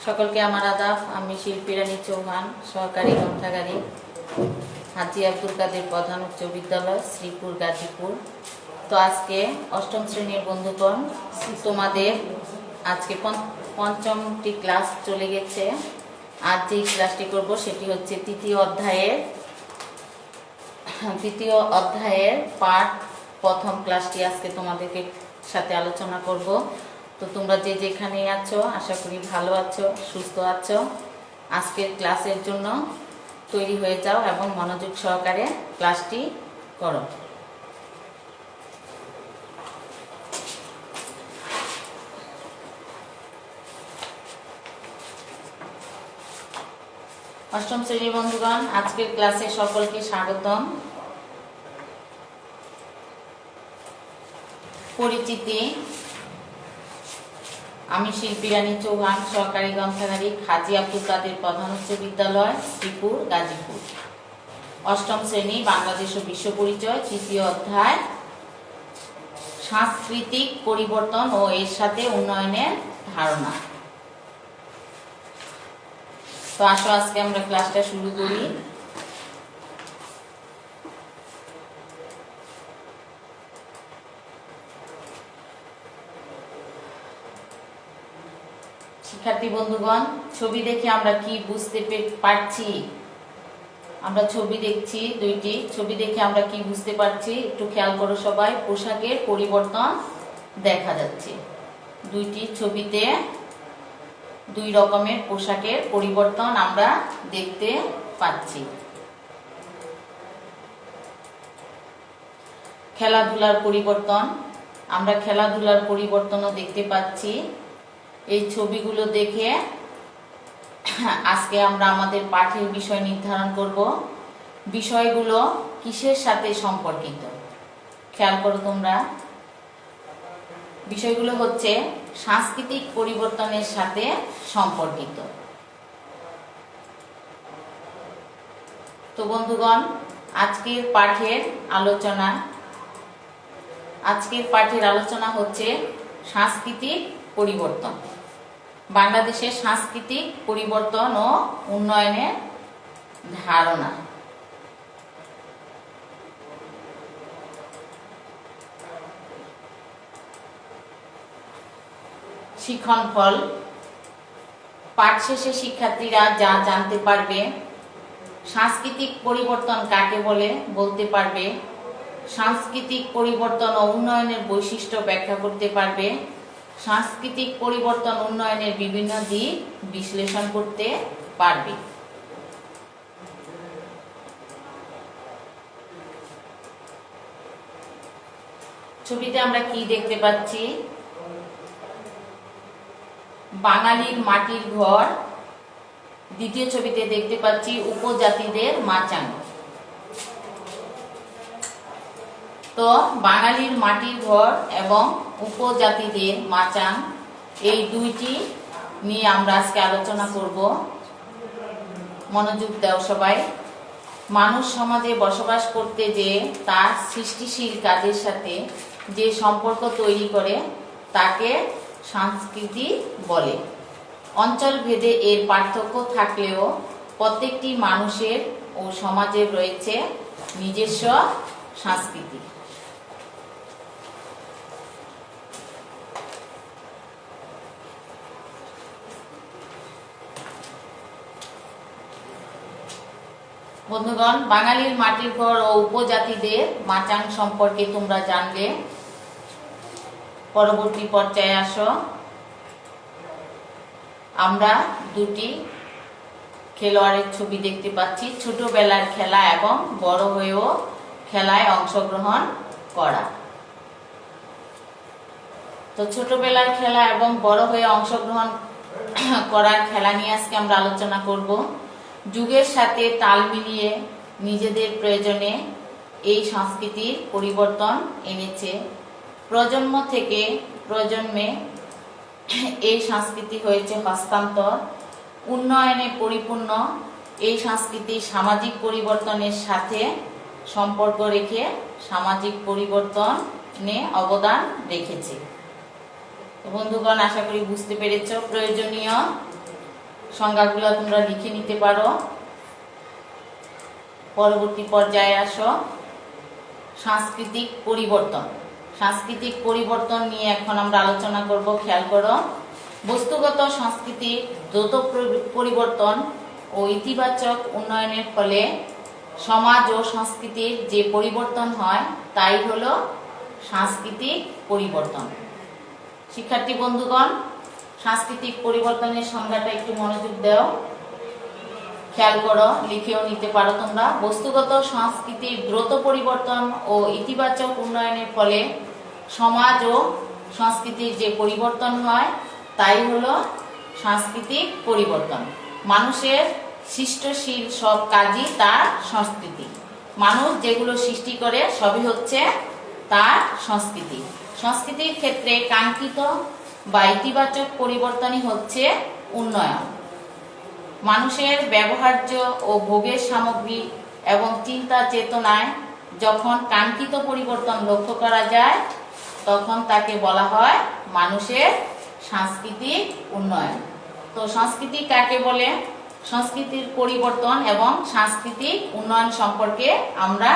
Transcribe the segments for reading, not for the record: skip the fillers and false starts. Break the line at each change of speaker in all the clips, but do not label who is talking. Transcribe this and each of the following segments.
সকলকে আমার আদাব। আমি শিল্পী রানী চৌহান, সহকারী গ্রন্থাগারী, হাজী আব্দুল কাদের প্রধান উচ্চ বিদ্যালয়, শ্রীপুর, গাজীপুর। তো আজকে অষ্টম শ্রেণীর বন্ধুগণ, তোমাদের আজকে পঞ্চমটি ক্লাস চলে গেছে। আজ যেই ক্লাসটি করব সেটি হচ্ছে তৃতীয় অধ্যায়ের পাঠ প্রথম ক্লাসটি আজকে তোমাদেরকে সাথে আলোচনা করব। তো তোমরা যে যেখানে আছো আশা করি ভালো আছো, সুস্থ আছো। আজকের ক্লাসের জন্য তৈরি হয়ে যাও এবং মনোযোগ সহকারে ক্লাসটি করো। অষ্টম শ্রেণীর বন্ধুগণ, আজকের ক্লাসে সকলকে স্বাগতম। পরিচিতি। আমি শিল্পী রানী চৌহান, সহকারী গ্রন্থাগারিক, হাজী আব্দুল কাদের প্রধান উচ্চ বিদ্যালয়, শ্রীপুর, গাজীপুর। অষ্টম শ্রেণী, বাংলাদেশ ও বিশ্ব পরিচয়, তৃতীয় অধ্যায় সাংস্কৃতিক পরিবর্তন ও এর সাথে উন্নয়নের ধারণা। তো আসো আজকে আমরা ক্লাসটা শুরু করি। শিক্ষার্থী বন্ধুগণ, ছবি দেখে আমরা কি বুঝতে পারছি? আমরা ছবি দেখছি, দুইটি ছবি দেখে আমরা কি বুঝতে পারছি একটু খেয়াল করো সবাই। পোশাকের পরিবর্তন দেখা যাচ্ছে। দুইটি ছবিতে দুই রকমের পোশাকের পরিবর্তন আমরা দেখতে পাচ্ছি। খেলাধুলার পরিবর্তন, আমরা খেলাধুলার পরিবর্তনও দেখতে পাচ্ছি। এই ছবিগুলো দেখে আজকে আমরা আমাদের পাঠের বিষয় নির্ধারণ করব। বিষয়গুলো কিসের সাথে সম্পর্কিত খেয়াল করো তোমরা। বিষয়গুলো হচ্ছে সাংস্কৃতিক পরিবর্তনের সাথে সম্পর্কিত। তো বন্ধুগণ, আজকের পাঠের আলোচনা হচ্ছে সাংস্কৃতিক পরিবর্তন, বাংলাদেশের সাংস্কৃতিক পরিবর্তন ও উন্নয়নের ধারণা। শিক্ষণ ফল। পাঠ শেষে শিক্ষার্থীরা যা জানতে পারবে: সাংস্কৃতিক পরিবর্তন কাকে বলতে পারবে, সাংস্কৃতিক পরিবর্তন ও উন্নয়নের বৈশিষ্ট্য ব্যাখ্যা করতে পারবে, সাংস্কৃতিক পরিবর্তন উন্নয়নের বিভিন্ন দিক বিশ্লেষণ করতে পারবে। ছবিতে আমরা কি দেখতে পাচ্ছি? বাঙালির মাটির ঘর। দ্বিতীয় ছবিতে দেখতে পাচ্ছি উপজাতিদের মাচাং। তো বাঙালির মাটির ঘর এবং উপজাতিদের মাচাং, এই দুইটি নিয়ে আমরা আজকে আলোচনা করব। মনোযোগ দাও সবাই। মানুষ সমাজে বসবাস করতে যে তার সৃষ্টিশীল কাজের সাথে যে সম্পর্ক তৈরি করে তাকে সংস্কৃতি বলে। অঞ্চল ভেদে এর পার্থক্য থাকলেও প্রত্যেকটি মানুষের ও সমাজের রয়েছে নিজস্ব সংস্কৃতি। বন্ধুগণ, বাঙালির মাটির ঘর ও উপজাতিদের মাচাং সম্পর্কে তোমরা জানলে। পরবর্তী পর্যায়ে আসো। আমরা দুটি খেলোয়াড়ের ছবি দেখতে পাচ্ছি। ছোটবেলার খেলা এবং বড় হয়েও খেলায় অংশগ্রহণ করা। তো ছোটবেলার খেলা এবং বড় হয়ে অংশগ্রহণ করার খেলা নিয়ে আজকে আমরা আলোচনা করব। যুগের সাথে তাল মিলিয়ে নিজেদের প্রয়োজনে এই সংস্কৃতির পরিবর্তন এনেছে। প্রজন্ম থেকে প্রজন্মে এই সংস্কৃতি হয়েছে হস্তান্তর। উন্নয়নে পরিপূর্ণ এই সংস্কৃতি সামাজিক পরিবর্তনের সাথে সম্পর্ক রেখে সামাজিক পরিবর্তনে অবদান রেখেছে। বন্ধুগণ, আশা করি বুঝতে পেরেছ। প্রয়োজনীয় সংজ্ঞাগুলো তোমরা লিখে নিতে পারো। পরবর্তী পর্যায়ে আসো, সাংস্কৃতিক পরিবর্তন। সাংস্কৃতিক পরিবর্তন নিয়ে এখন আমরা আলোচনা করব। খেয়াল করো, বস্তুগত সংস্কৃতির দ্রুত পরিবর্তন ও ইতিবাচক উন্নয়নের ফলে সমাজ ও সংস্কৃতির যে পরিবর্তন হয় তাই হলো সাংস্কৃতিক পরিবর্তন। শিক্ষার্থী বন্ধুগণ, সাংস্কৃতিক পরিবর্তনের সংজ্ঞাটা একটু মনোযোগ দাও, খেয়াল করো, লিখেও নিতে পারো তোমরা। বস্তুগত সংস্কৃতির দ্রুত পরিবর্তন ও ইতিবাচক উন্নয়নের ফলে সমাজ ও সংস্কৃতির যে পরিবর্তন হয় তাই হলো সাংস্কৃতিক পরিবর্তন। মানুষের সৃষ্টশীল সব কাজই তার সংস্কৃতি। মানুষ যেগুলো সৃষ্টি করে সবই হচ্ছে তার সংস্কৃতি। সংস্কৃতির ক্ষেত্রে কাঙ্ক্ষিত বা ইতিবাচক পরিবর্তনই হচ্ছে উন্নয়ন। মানুষের ব্যবহার্য ও ভোগের সামগ্রী এবং চিন্তা চেতনায় যখন কাঙ্ক্ষিত পরিবর্তন লক্ষ্য করা যায় তখন তাকে বলা হয় মানুষের সাংস্কৃতিক উন্নয়ন। তো সংস্কৃতি কাকে বলে, সংস্কৃতির পরিবর্তন এবং সাংস্কৃতিক উন্নয়ন সম্পর্কে আমরা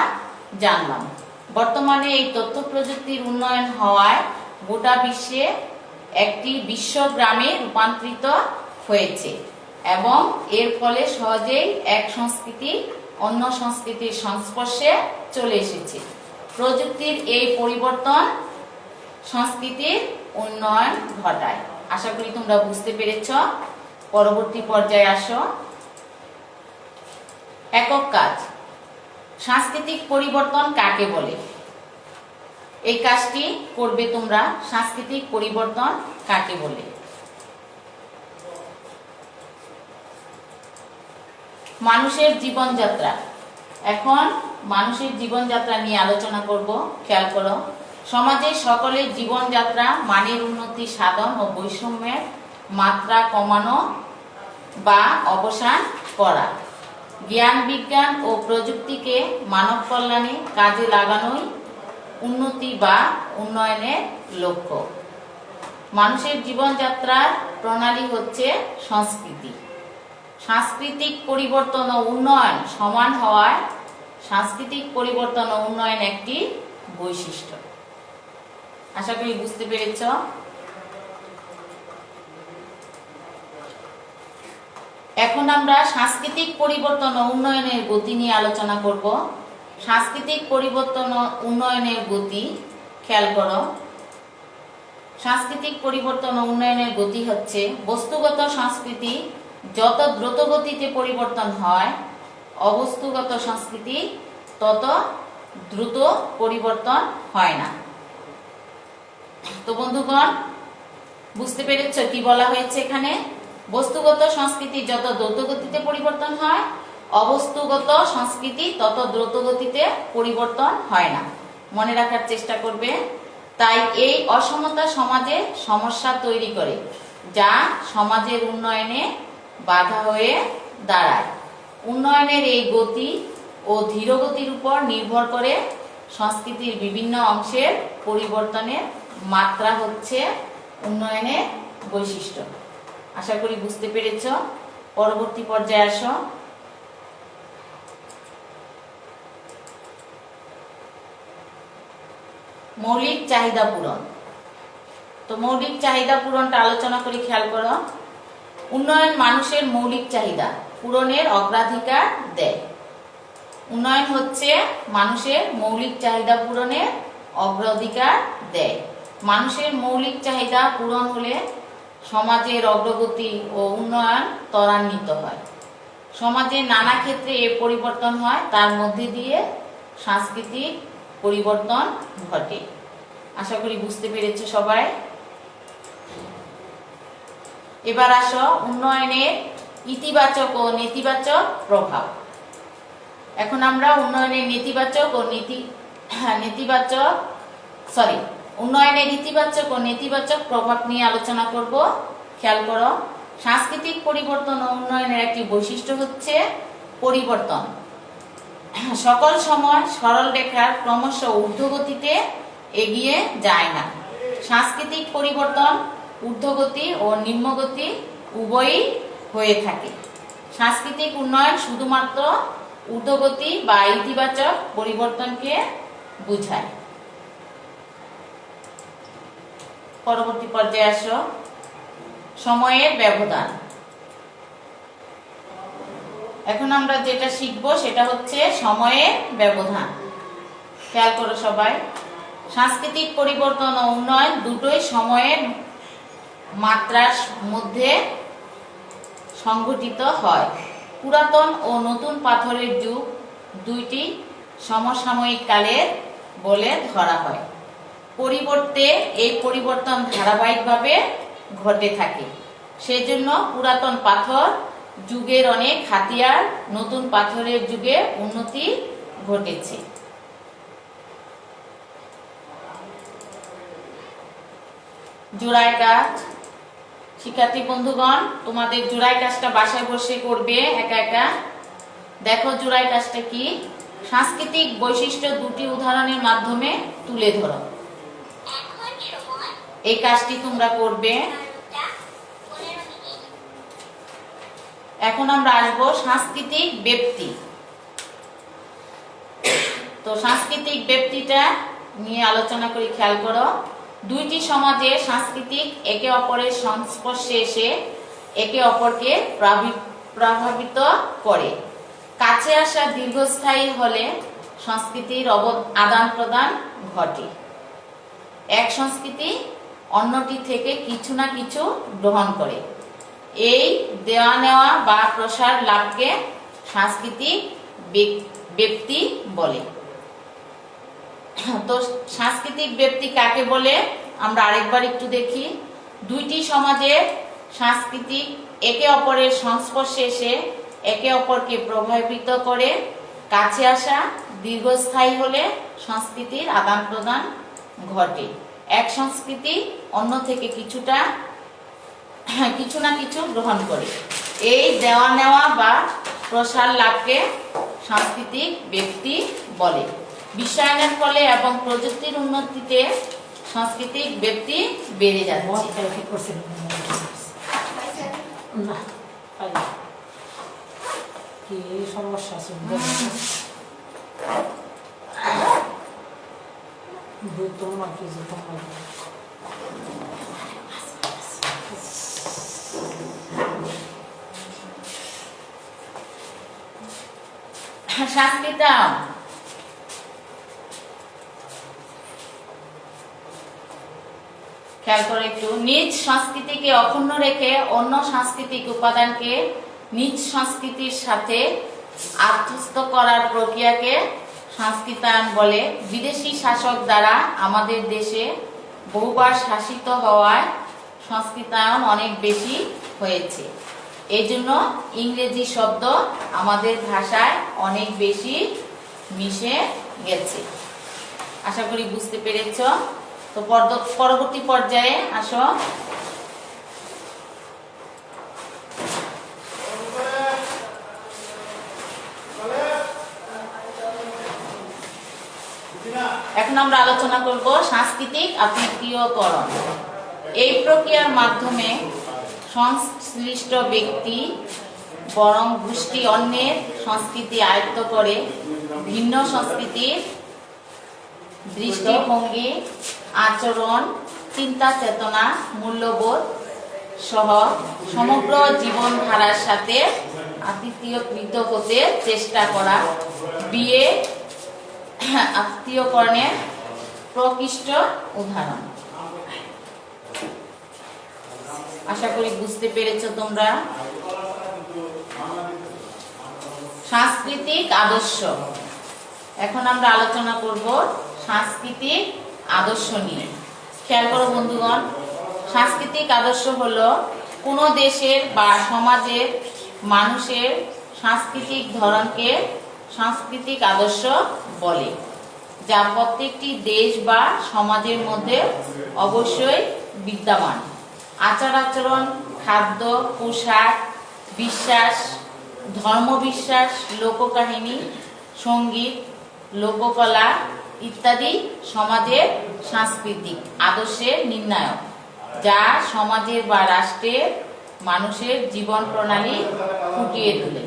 জানলাম। বর্তমানে এই তথ্য প্রযুক্তির উন্নয়ন হওয়ায় গোটা বিশ্বে একটি বিশ্বগ্রামে রূপান্তরিত হয়েছে এবং এর ফলে সহজেই এক সংস্কৃতি অন্য সংস্কৃতির সংস্পর্শে চলে এসেছে। প্রযুক্তির এই পরিবর্তন সংস্কৃতির উন্নয়ন ঘটায়। আশা করি তোমরা বুঝতে পেরেছ। পরবর্তী পর্যায়ে আসো, একক কাজ। সাংস্কৃতিক পরিবর্তন কাকে বলে? এই কাজটি করবে তোমরা। সাংস্কৃতিক পরিবর্তন কাকে বলে? মানুষের জীবনযাত্রা। এখন মানুষের জীবনযাত্রা নিয়ে আলোচনা করব। খেয়াল করো, সমাজের সকলের জীবনযাত্রা মানের উন্নতি সাধন ও বৈষম্যের মাত্রা কমানো বা অবসান করা। জ্ঞান বিজ্ঞান ও প্রযুক্তিকে মানব কল্যাণে কাজে লাগানোই উন্নতি বা উন্নয়নের লক্ষ্য। মানুষের জীবনযাত্রার প্রণালী হচ্ছে সংস্কৃতি। সাংস্কৃতিক পরিবর্তন ও উন্নয়ন সমান হওয়ায় সাংস্কৃতিক পরিবর্তন ও উন্নয়ন একটি বৈশিষ্ট্য। আশা করি বুঝতে পেরেছ। এখন আমরা সাংস্কৃতিক পরিবর্তন ও উন্নয়নের গতি নিয়ে আলোচনা করব। সাংস্কৃতিক পরিবর্তন ও উন্নয়নের গতি, খেয়াল করো, সাংস্কৃতিক পরিবর্তন ও উন্নয়নের গতি হচ্ছে বস্তুগত সংস্কৃতি যত দ্রুত গতিতে পরিবর্তন হয় অবস্তুগত সংস্কৃতি তত দ্রুত পরিবর্তন হয় না। তো বন্ধুগণ, বুঝতে পেরেছ কি বলা হয়েছে এখানে? বস্তুগত সংস্কৃতি যত দ্রুত গতিতে পরিবর্তন হয় অবস্তুগত সংস্কৃতি তত দ্রুত গতিতে পরিবর্তন হয় না। মনে রাখার চেষ্টা করবে। তাই এই অসমতা সমাজে সমস্যা তৈরি করে যা সমাজের উন্নয়নে বাধা হয়ে দাঁড়ায়। উন্নয়নের এই গতি ও ধীরগতির উপর নির্ভর করে সংস্কৃতির বিভিন্ন অংশের পরিবর্তনের মাত্রা হচ্ছে উন্নয়নের বৈশিষ্ট্য। আশা করি বুঝতে পেরেছ। পরবর্তী পর্যায়ে আসো, মৌলিক চাহিদা পূরণ। তো মৌলিক চাহিদা পূরণটা আলোচনা করি। খেয়াল করো, উন্নয়ন মানুষের মৌলিক চাহিদা পূরণের অগ্রাধিকার দেয়। উন্নয়ন হচ্ছে মানুষের মৌলিক চাহিদা পূরণের অগ্রাধিকার দেয়। মানুষের মৌলিক চাহিদা পূরণ হলে সমাজের অগ্রগতি ও উন্নয়ন ত্বরান্বিত হয়। সমাজের নানা ক্ষেত্রে এ পরিবর্তন হয়, তার মধ্যে দিয়ে সাংস্কৃতিক পরিবর্তন ঘটে। আশা করি বুঝতে পেরেছ সবাই। এবার আসো উন্নয়নের ইতিবাচক ও নেতিবাচক প্রভাব। এখন আমরা উন্নয়নের উন্নয়নের ইতিবাচক ও নেতিবাচক প্রভাব নিয়ে আলোচনা করব। খেয়াল করো, সাংস্কৃতিক পরিবর্তন ও উন্নয়নের একটি বৈশিষ্ট্য হচ্ছে পরিবর্তন সকল সময় সরল রেখার ক্রমশ ঊর্ধ্বগতিতে এগিয়ে যায় না। সাংস্কৃতিক পরিবর্তন ঊর্ধ্বগতি ও নিম্নগতি উভয়ই হয়ে থাকে। সাংস্কৃতিক উন্নয়ন শুধুমাত্র ঊর্ধ্বগতি বা ইতিবাচক পরিবর্তনকে বোঝায়। পরবর্তী পর্যায়ে আসো, সময়ের ব্যবধান। এখন আমরা যেটা শিখবো সেটা হচ্ছে সময়ের ব্যবধান। খেয়াল করো সবাই, সাংস্কৃতিক পরিবর্তন ও উন্নয়ন দুটোই সময়ের মাত্রার মধ্যে সংঘটিত হয়। পুরাতন ও নতুন পাথরের যুগ দুইটি সমসাময়িক কালের বলে ধরা হয়। পরিবর্তে এই পরিবর্তন ধারাবাহিকভাবে ঘটে থাকে। সেজন্য পুরাতন পাথর যুগের অনেক হাতিয়ার নতুন পাথরের যুগে উন্নতি ঘটেছে। জোড়ায় কাজ। শিক্ষার্থী বন্ধুগণ, তোমাদের জোড়ায় কাজটা বাসায় বসে করবে একা একা। দেখো জোড়ায় কাজটা কি। সাংস্কৃতিক বৈশিষ্ট্য দুটি উদাহরণের মাধ্যমে তুলে ধরো। এই কাজটি তোমরা করবে। এখন আমরা আসবো সাংস্কৃতিক ব্যক্তি। তো সাংস্কৃতিক ব্যক্তিটা নিয়ে আলোচনা করি, খেয়াল করো। দুইটি সমাজে সাংস্কৃতিক একে অপরের সংস্পর্শে এসে একে অপরকে প্রভাবিত করে। কাছে আসা দীর্ঘস্থায়ী হলে সংস্কৃতির আদান প্রদান ঘটে। এক সংস্কৃতি অন্যটি থেকে কিছু না কিছু গ্রহণ করে। এই দেওয়া নেওয়া বা প্রসার লাভকে সাংস্কৃতিক ব্যক্তি বলে। তো সাংস্কৃতিক ব্যক্তি কাকে বলে আমরা আরেকবার একটু দেখি। দুইটি সমাজে সাংস্কৃতিক একে অপরের সংস্পর্শে এসে একে অপরকে প্রভাবিত করে। কাছে আসা দীর্ঘস্থায়ী হলে সংস্কৃতির আদান প্রদান ঘটে। এক সংস্কৃতি অন্য থেকে কিছু না কিছু গ্রহণ করে। এই দেওয়া নেওয়া বা প্রসার লাভকে সাংস্কৃতিক ব্যক্তি বলে। বিশ্বায়নের ফলে এবং প্রযুক্তির উন্নতিতে সাংস্কৃতিক ব্যক্তি বেড়ে যাচ্ছে।
সমস্যা
সংস্কৃতাম। খেয়াল করে একটু। নিজ সংস্কৃতিকে অক্ষুণ্ণ রেখে অন্য সাংস্কৃতিক উপাদানকে নিজ সংস্কৃতির সাথে আত্মস্থ করার প্রক্রিয়াকে সংস্কৃতায়ন বলে। বিদেশি শাসক দ্বারা আমাদের দেশে বহুবার শাসিত হওয়ায় সংস্কৃতায়ন অনেক বেশি হয়েছে। এই জন্য ইংরেজি শব্দ আমাদের ভাষায় অনেক বেশি মিশে গেছে। আশা করি বুঝতে পেরেছ। তো পরবর্তী পর্যায়ে আসো। এখন আমরা আলোচনা করব সাংস্কৃতিক আত্মীয়করণ। এই প্রক্রিয়ার মাধ্যমে সংশ্লিষ্ট ব্যক্তি বরং গোষ্ঠী অন্যের সংস্কৃতি আয়ত্ত করে ভিন্ন সংস্কৃতির দৃষ্টিভঙ্গি, আচরণ, চিন্তা চেতনা, মূল্যবোধ সহ সমগ্র জীবনধারার সাথে আত্মীয়কৃত হতে চেষ্টা করা বিয়ে আত্মীয়করণের প্রকৃষ্ট উদাহরণ। আশা করি বুঝতে পেরেছ তোমরা। সাংস্কৃতিক আদর্শ। এখন আমরা আলোচনা করব সাংস্কৃতিক আদর্শ নিয়ে। খেয়াল করো বন্ধুগণ, সাংস্কৃতিক আদর্শ হলো কোনো দেশের বা সমাজের মানুষের সাংস্কৃতিক ধরনকে সাংস্কৃতিক আদর্শ বলে, যা প্রত্যেকটি দেশ বা সমাজের মধ্যে অবশ্যই বিদ্যমান। আচার আচরণ, খাদ্য, পোশাক, বিশ্বাস, ধর্মবিশ্বাস, লোককাহিনী, সঙ্গীত, লোককলা ইত্যাদি সমাজের সাংস্কৃতিক আদর্শের নির্ণায়ক, যা সমাজের বা রাষ্ট্রের মানুষের জীবন প্রণালী ফুটিয়ে তোলে।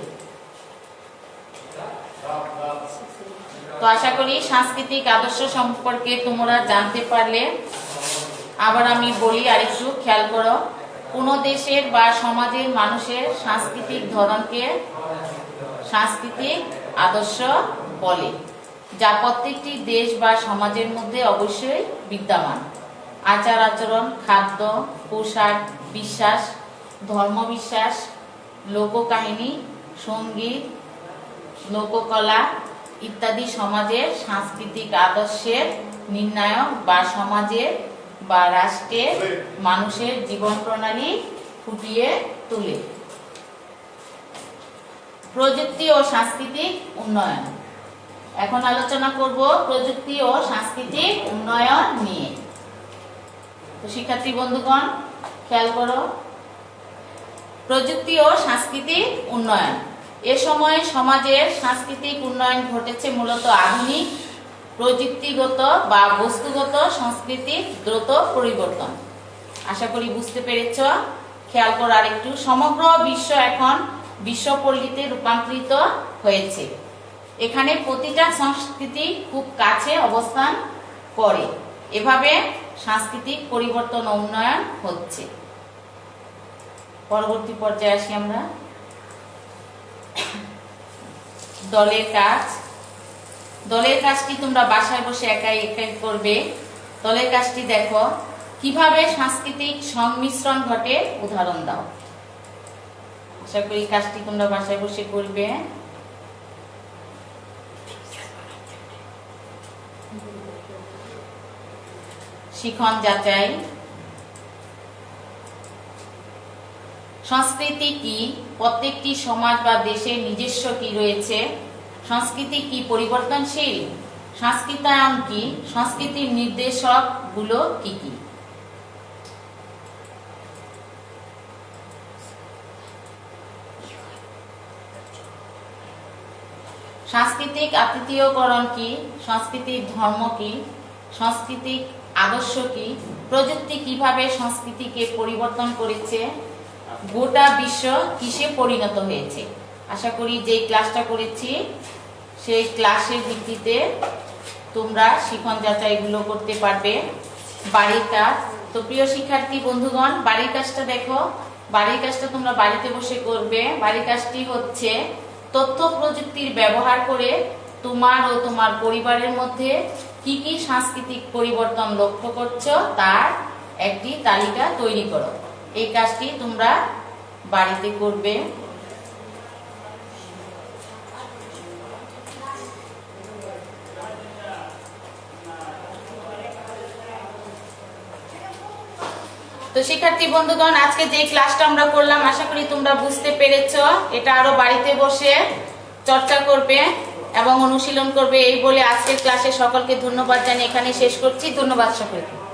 তো আশা করি সাংস্কৃতিক আদর্শ সম্পর্কে তোমরা জানতে পারলে। আবার আমি বলি, আরেকটু খেয়াল করো, কোন দেশের বা সমাজের মানুষের সাংস্কৃতিক ধরনকে সাংস্কৃতিক আদর্শ বলে, যা প্রত্যেকটি দেশ বা সমাজের মধ্যে অবশ্যই বিদ্যমান। আচার আচরণ, খাদ্য, পোশাক, বিশ্বাস, ধর্মবিশ্বাস, লোককাহিনী, সঙ্গীত, লোককলা ইত্যাদি সমাজের সাংস্কৃতিক আদর্শের নির্ণায়ক বা সমাজের বা রাষ্ট্রের মানুষের জীবন প্রণালী ফুটিয়ে তোলে। প্রযুক্তি ও সাংস্কৃতিক উন্নয়ন। এখন আলোচনা করব প্রযুক্তি ও সাংস্কৃতিক উন্নয়ন নিয়ে। তো শিক্ষার্থী বন্ধুগণ খেয়াল করো, প্রযুক্তি ও সাংস্কৃতিক উন্নয়ন। এ সময়ে সমাজের সাংস্কৃতিক উন্নয়ন ঘটেছে মূলত আধুনিক প্রযুক্তিগত বা বস্তুগত সংস্কৃতির দ্রুত পরিবর্তন। আশা করি বুঝতে পেরেছ। খেয়াল করো আরেকটু, সমগ্র বিশ্ব এখন বিশ্বপল্লীতে রূপান্তরিত হয়েছে। এখানে প্রতিটা সংস্কৃতি খুব কাছে অবস্থান করে। এভাবে সাংস্কৃতিক পরিবর্তন ও উন্নয়ন হচ্ছে। পরবর্তী পর্যায়ে আসি আমরা। দলের কাজ। দলের কাজটি তোমরা বাসায় বসে একাই একাই করবে। দলের কাজটি দেখো, কিভাবে সাংস্কৃতিক সংমিশ্রণ ঘটে উদাহরণ দাও। আশা করি কাজটি তোমরা বাসায় বসে করবে। শিখন যাচাই। সংস্কৃতি কি? প্রত্যেকটি সমাজ বা দেশের নিজস্ব কি রয়েছে? সংস্কৃতি কি পরিবর্তনশীল? সংস্কৃতায়ন কি? সংস্কৃতির নির্দেশক গুলো কি কি? সাংস্কৃতিক আতিথেয়করণ কি? সংস্কৃতির ধর্ম কি? সাংস্কৃতিক আদর্শ কি? প্রযুক্তি কিভাবে সংস্কৃতিকে পরিবর্তন করেছে? গোটা বিশ্ব কিসে পরিণত হয়েছে? আশা করি যে ক্লাসটা করেছি সেই ক্লাসের ভিত্তিতে তোমরা শিখন যাচাইগুলো করতে পারবে। বাড়ির কাজ। তো প্রিয় শিক্ষার্থী বন্ধুগণ, বাড়ির কাজটা দেখো। বাড়ির কাজটা তোমরা বাড়িতে বসে করবে। বাড়ির কাজটি হচ্ছে, তথ্য প্রযুক্তির ব্যবহার করে তোমার ও তোমার পরিবারের মধ্যে কি কি সাংস্কৃতিক পরিবর্তন লক্ষ্য করছো তার একটি তালিকা তৈরি করো। এই কাজটি তোমরা বাড়িতে করবে। তো শিক্ষার্থী বন্ধুগণ, আজকে যে ক্লাসটা আমরা করলাম আশা করি তোমরা বুঝতে পেরেছো। এটা আরো বাড়িতে বসে চর্চা করবে এবং অনুশীলন করবে। এই বলে আজকের ক্লাসে সকলকে ধন্যবাদ জানিয়ে এখানে শেষ করছি। ধন্যবাদ সকলকে।